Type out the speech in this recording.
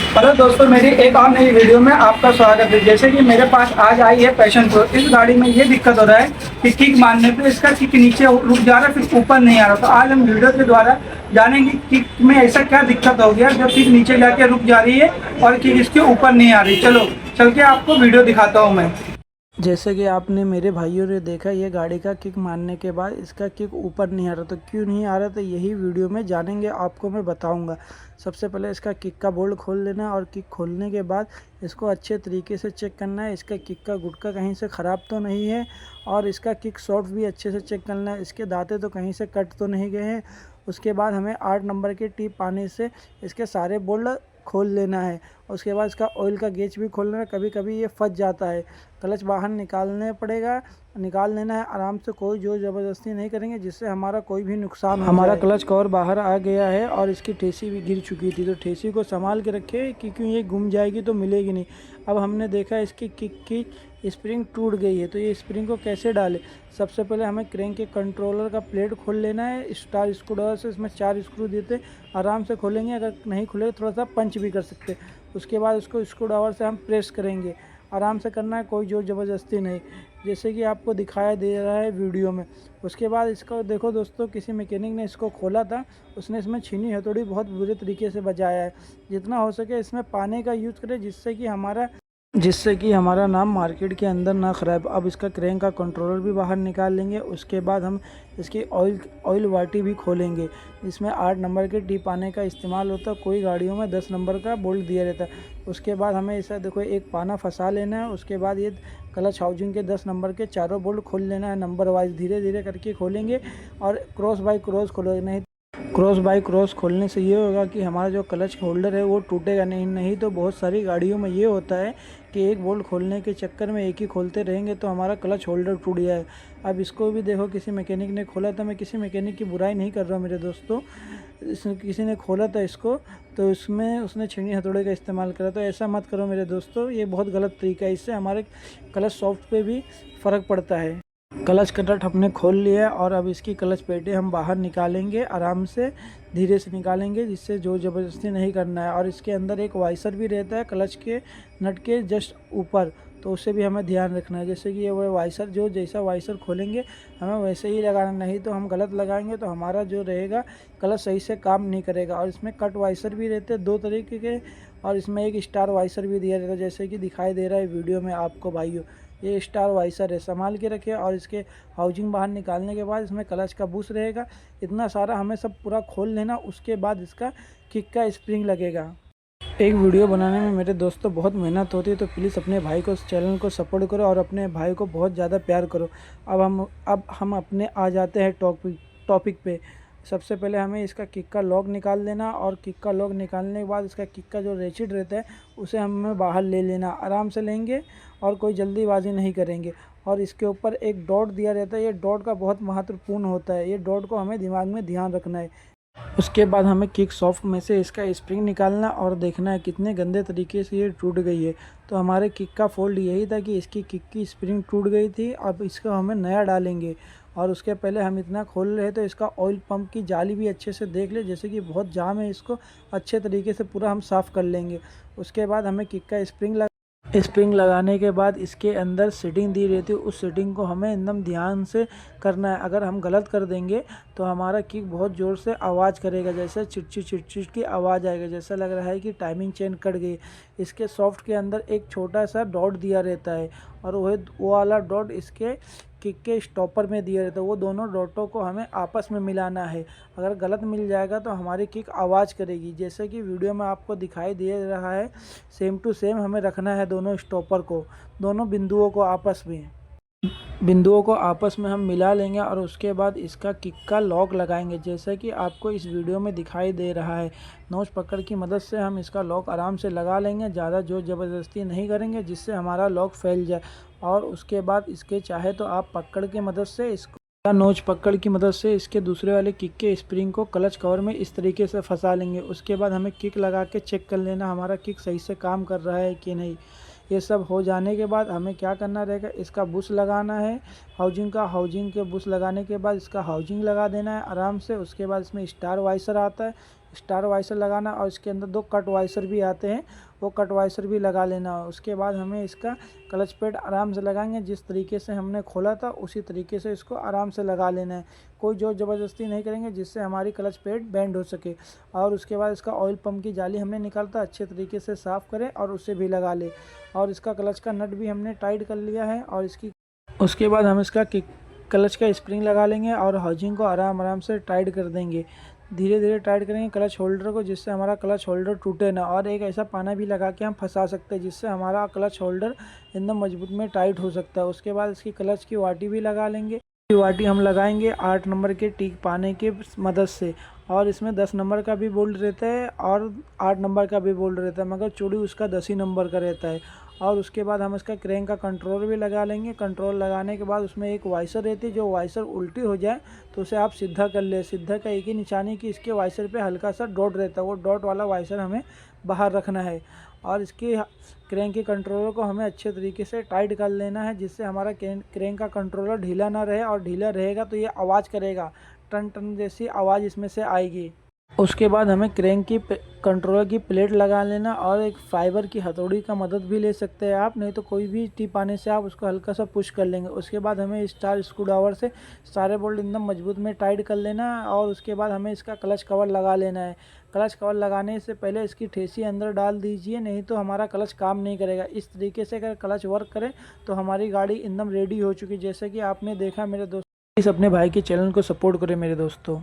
Hello दोस्तों, मेरी एक और नई वीडियो में आपका स्वागत है। जैसे कि मेरे पास आज आई है पैशन प्रो। इस गाड़ी में ये दिक्कत हो रहा है कि किक मारने पे इसका किक नीचे रुक जा रहा है, फिर ऊपर नहीं आ रहा। तो आज हम वीडियो के द्वारा जानेंगे किक में ऐसा क्या दिक्कत हो गया जो किक नीचे जाके रुक जा रही है और किक इसके ऊपर नहीं आ रही। चलो चल के आपको वीडियो दिखाता हूँ मैं। जैसे कि आपने मेरे भाइयों ने देखा, ये गाड़ी का किक मारने के बाद इसका किक ऊपर नहीं आ रहा। तो क्यों नहीं आ रहा, तो यही वीडियो में जानेंगे, आपको मैं बताऊंगा। सबसे पहले इसका किक का बोल्ट खोल लेना है और किक खोलने के बाद इसको अच्छे तरीके से चेक करना है इसका किक का गुटका कहीं से ख़राब तो नहीं है, और इसका किक सॉफ्ट भी अच्छे से चेक करना है, इसके दांते तो कहीं से कट तो नहीं गए हैं। उसके बाद हमें 8 नंबर की टीप पानी से इसके सारे बोल्ट खोल लेना है। उसके बाद इसका ऑयल का गेज भी खोलना है। कभी कभी ये फंस जाता है, क्लच बाहर निकाल लेना है आराम से, कोई जोर ज़बरदस्ती नहीं करेंगे जिससे हमारा कोई भी नुकसान हो जाए। हमारा क्लच कवर बाहर आ गया है और इसकी ठेसी भी गिर चुकी थी, तो ठेसी को संभाल के रखे क्योंकि ये गुम जाएगी तो मिलेगी नहीं। अब हमने देखा इसकी किक की स्प्रिंग टूट गई है, तो ये स्प्रिंग को कैसे डालें। सबसे पहले हमें क्रैंक के कंट्रोलर का प्लेट खोल लेना है। स्टार स्क्रूड्राइवर से इसमें 4 स्क्रू देते आराम से खोलेंगे, अगर नहीं खुले थोड़ा सा पंच भी कर सकते। उसके बाद इसको स्क्रूड्राइवर से हम प्रेस करेंगे, आराम से करना है, कोई जोर ज़बरदस्ती नहीं, जैसे कि आपको दिखाया दे रहा है वीडियो में। उसके बाद इसको देखो दोस्तों, किसी मैकेनिक ने इसको खोला था, उसने इसमें छीनी हथौड़ी बहुत बुरे तरीके से बजाया है। जितना हो सके इसमें पानी का यूज़ करें जिससे कि हमारा नाम मार्केट के अंदर ना ख़राब। अब इसका क्रैंक का कंट्रोलर भी बाहर निकाल लेंगे। उसके बाद हम इसकी ऑयल वाटी भी खोलेंगे, इसमें 8 नंबर के टिप आने का इस्तेमाल होता है, कोई गाड़ियों में 10 नंबर का बोल्ट दिया रहता है। उसके बाद हमें ऐसा देखो एक पाना फंसा लेना है। उसके बाद ये क्लच हाउसिंग के 10 नंबर के चारों बोल्ट खोल लेना है, नंबर वाइज धीरे धीरे करके खोलेंगे और क्रॉस बाय क्रॉस खोलेंगे। नहीं क्रॉस बाय क्रॉस खोलने से ये होगा कि हमारा जो क्लच होल्डर है वो टूटेगा नहीं तो बहुत सारी गाड़ियों में ये होता है कि एक बोल्ट खोलने के चक्कर में एक ही खोलते रहेंगे तो हमारा क्लच होल्डर टूट जाए। अब इसको भी देखो किसी मैकेनिक ने खोला था, मैं किसी मैकेनिक की बुराई नहीं कर रहा हूँ मेरे दोस्तों, किसी ने खोला था इसको तो इसमें उसने छीनी हथौड़े का इस्तेमाल करा। तो ऐसा मत करो मेरे दोस्तों, ये बहुत गलत तरीका है, इससे हमारे क्लच सॉफ्ट पे भी फ़र्क पड़ता है। क्लच का नट हमने खोल लिया और अब इसकी क्लच पेटी हम बाहर निकालेंगे, आराम से धीरे से निकालेंगे, जिससे जोर ज़बरदस्ती नहीं करना है। और इसके अंदर एक वाइसर भी रहता है क्लच के नट के जस्ट ऊपर, तो उससे भी हमें ध्यान रखना है। जैसे कि ये वो वाइसर जो जैसा वाइसर खोलेंगे हमें वैसे ही लगाना, नहीं तो हम गलत लगाएंगे तो हमारा जो रहेगा क्लच सही से काम नहीं करेगा। और इसमें कट वाइसर भी रहते हैं 2 तरीके के, और इसमें एक स्टार वाइसर भी दिया रहता है, जैसे कि दिखाई दे रहा है वीडियो में आपको भाइयों। ये स्टार वाइसर है, संभाल के रखे। और इसके हाउसिंग बाहर निकालने के बाद इसमें क्लच का बुश रहेगा, इतना सारा हमें सब पूरा खोल लेना। उसके बाद इसका किक का स्प्रिंग लगेगा। एक वीडियो बनाने में मेरे दोस्तों बहुत मेहनत होती है, तो प्लीज़ अपने भाई को, चैनल को सपोर्ट करो और अपने भाई को बहुत ज़्यादा प्यार करो। अब हम अपने आ जाते हैं टॉपिक पे। सबसे पहले हमें इसका किक का लॉक निकाल देना, और किक का लॉक निकालने के बाद इसका किक का जो रेचिड रहता है उसे हमें बाहर ले लेना, आराम से लेंगे और कोई जल्दीबाजी नहीं करेंगे। और इसके ऊपर एक डॉट दिया रहता है, ये डॉट का बहुत महत्वपूर्ण होता है, ये डॉट को हमें दिमाग में ध्यान रखना है। उसके बाद हमें किक सॉफ्ट में से इसका स्प्रिंग निकालना और देखना है कितने गंदे तरीके से ये टूट गई है। तो हमारे किक का फॉल्ट यही था कि इसकी किक की स्प्रिंग टूट गई थी। अब इसको हमें नया डालेंगे, और उसके पहले हम इतना खोल रहे तो इसका ऑयल पंप की जाली भी अच्छे से देख ले, जैसे कि बहुत जाम है, इसको अच्छे तरीके से पूरा हम साफ़ कर लेंगे। उसके बाद हमें किक का स्प्रिंग लगाने के बाद इसके अंदर सेटिंग दी रहती है, उस सेटिंग को हमें एकदम ध्यान से करना है। अगर हम गलत कर देंगे तो हमारा किक बहुत ज़ोर से आवाज़ करेगा, जैसे चिट की आवाज़ आएगा, जैसा लग रहा है कि टाइमिंग चेन कट गई। इसके सॉफ्ट के अंदर एक छोटा सा डॉट दिया रहता है, और वो वाला डॉट इसके किक के स्टॉपर में दिया रहता है। वो दोनों डॉटों को हमें आपस में मिलाना है, अगर गलत मिल जाएगा तो हमारी किक आवाज़ करेगी, जैसे कि वीडियो में आपको दिखाई दे रहा है। सेम टू सेम हमें रखना है दोनों स्टॉपर को, दोनों बिंदुओं को आपस में हम मिला लेंगे। और उसके बाद इसका किक का लॉक लगाएंगे, जैसे कि आपको इस वीडियो में दिखाई दे रहा है। नोच पकड़ की मदद से हम इसका लॉक आराम से लगा लेंगे, ज़्यादा जोर ज़बरदस्ती नहीं करेंगे जिससे हमारा लॉक फैल जाए। और उसके बाद इसके चाहे तो आप पकड़ की मदद से इसको, नोच पकड़ की मदद से इसके दूसरे वाले किक के स्प्रिंग को क्लच कवर में इस तरीके से फंसा लेंगे। उसके बाद हमें किक लगा के चेक कर लेना हमारा किक सही से काम कर रहा है कि नहीं। ये सब हो जाने के बाद हमें क्या करना रहेगा, इसका बुश लगाना है हाउजिंग के बुश लगाने के बाद इसका हाउजिंग लगा देना है आराम से। उसके बाद इसमें स्टार वाइसर आता है, स्टार वाइसर लगाना और इसके अंदर 2 कट वाइसर भी आते हैं, वो कट वाइसर भी लगा लेना। उसके बाद हमें इसका क्लच पेड आराम से लगाएंगे, जिस तरीके से हमने खोला था उसी तरीके से इसको आराम से लगा लेना है, कोई जोर ज़बरदस्ती नहीं करेंगे जिससे हमारी क्लच पेड बेंड हो सके। और उसके बाद इसका ऑयल पंप की जाली हमने निकालता अच्छे तरीके से साफ़ करें और उसे भी लगा ले। और इसका क्लच का नट भी हमने टाइट कर लिया है। और उसके बाद हम इसका क्लच का स्प्रिंग लगा लेंगे और हाउसिंग को आराम से टाइट कर देंगे, धीरे धीरे टाइट करेंगे क्लच होल्डर को, जिससे हमारा क्लच होल्डर टूटे ना। और एक ऐसा पाना भी लगा के हम फंसा सकते हैं जिससे हमारा क्लच होल्डर एकदम मजबूत में टाइट हो सकता है। उसके बाद इसकी क्लच की वाटी भी लगा लेंगे। वाटी हम लगाएंगे 8 नंबर के टीक पाने के मदद से। और इसमें 10 नंबर का भी बोल्ट रहता है और 8 नंबर का भी बोल्ट रहता है, मगर चूड़ी उसका 10 ही नंबर का रहता है। और उसके बाद हम इसका क्रैंक का कंट्रोल भी लगा लेंगे। कंट्रोल लगाने के बाद उसमें एक वाइसर रहती है, जो वाइसर उल्टी हो जाए तो उसे आप सीधा कर ले। सीधा का एक ही निशानी कि इसके वाइसर पे हल्का सा डॉट रहता है, वो डॉट वाला वाइसर हमें बाहर रखना है। और इसके क्रैंक के कंट्रोलर को हमें अच्छे तरीके से टाइट कर लेना है, जिससे हमारा क्रैंक का कंट्रोलर ढीला ना रहे। और ढीला रहेगा तो ये आवाज़ करेगा, टन टन जैसी आवाज़ इसमें से आएगी। उसके बाद हमें क्रैंक की कंट्रोलर की प्लेट लगा लेना और एक फाइबर की हथौड़ी का मदद भी ले सकते हैं आप, नहीं तो कोई भी टिप आने से आप उसको हल्का सा पुश कर लेंगे। उसके बाद हमें स्टार स्क्रूड्राइवर से सारे बोल्ट एकदम मजबूत में टाइट कर लेना। और उसके बाद हमें इसका क्लच कवर लगा लेना है। क्लच कवर लगाने से पहले इसकी ठेसी अंदर डाल दीजिए, नहीं तो हमारा क्लच काम नहीं करेगा। इस तरीके से अगर क्लच वर्क करे तो हमारी गाड़ी एकदम रेडी हो चुकी है। जैसे कि आपने देखा मेरे दोस्तों, इस अपने भाई के चैनल को सपोर्ट करें मेरे दोस्तों।